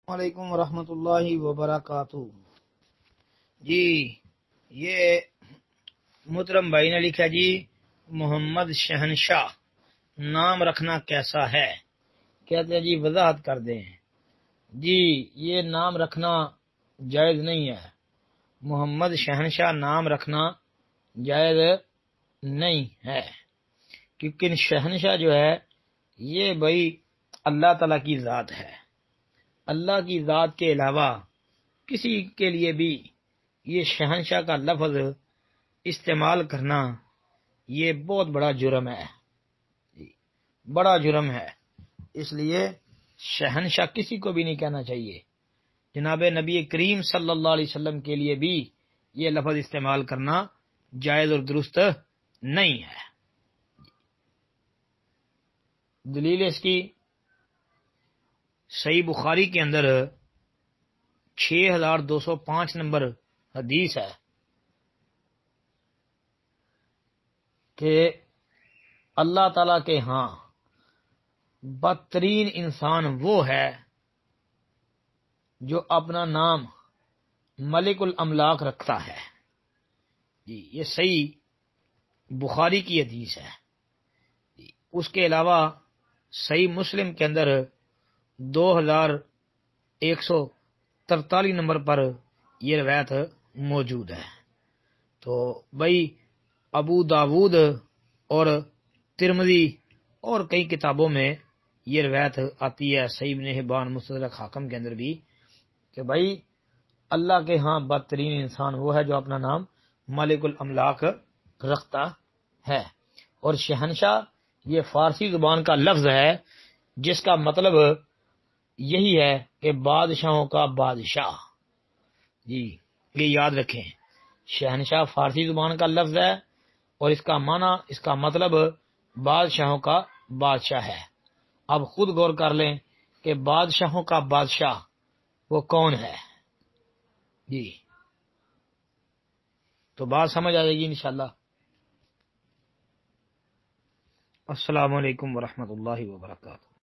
وعلیکم ورحمۃ اللہ وبرکاتہ۔ جی یہ محترم بھائی نے لکھا جی محمد شہنشاہ نام رکھنا کیسا ہے؟ کہتے ہیں جی وضاحت کر دیں۔ جی یہ نام رکھنا جائز نہیں ہے، محمد شہنشاہ نام رکھنا جائز نہیں ہے، کیونکہ شہنشاہ جو ہے یہ بھائی اللہ تعالیٰ کی ذات ہے۔ اللہ کی ذات کے علاوہ کسی کے لیے بھی یہ شہنشاہ کا لفظ استعمال کرنا یہ بہت بڑا جرم ہے، بڑا جرم ہے۔ اس لیے شہنشاہ کسی کو بھی نہیں کہنا چاہیے۔ جناب نبی کریم صلی اللہ علیہ وسلم کے لیے بھی یہ لفظ استعمال کرنا جائز اور درست نہیں ہے۔ دلیل اس کی صحیح بخاری کے اندر 6205 نمبر حدیث ہے کہ اللہ تعالی کے ہاں بدترین انسان وہ ہے جو اپنا نام ملک الاملاک رکھتا ہے۔ جی یہ صحیح بخاری کی حدیث ہے۔ اس کے علاوہ صحیح مسلم کے اندر 2143 نمبر پر یہ روایت موجود ہے۔ تو بھائی ابو داود اور ترمذی اور کئی کتابوں میں یہ روایت آتی ہے، صحیح ابن حبان مستدرک حاکم کے اندر بھی، کہ بھائی اللہ کے ہاں بدترین انسان وہ ہے جو اپنا نام ملک الاملاک رکھتا ہے۔ اور شہنشاہ یہ فارسی زبان کا لفظ ہے جس کا مطلب یہی ہے کہ بادشاہوں کا بادشاہ۔ جی یہ یاد رکھیں، شہنشاہ فارسی زبان کا لفظ ہے اور اس کا معنی، اس کا مطلب بادشاہوں کا بادشاہ ہے۔ اب خود غور کر لیں کہ بادشاہوں کا بادشاہ وہ کون ہے؟ جی تو بات سمجھ آ جائے گی انشاءاللہ۔ السلام علیکم ورحمۃ اللہ وبرکاتہ۔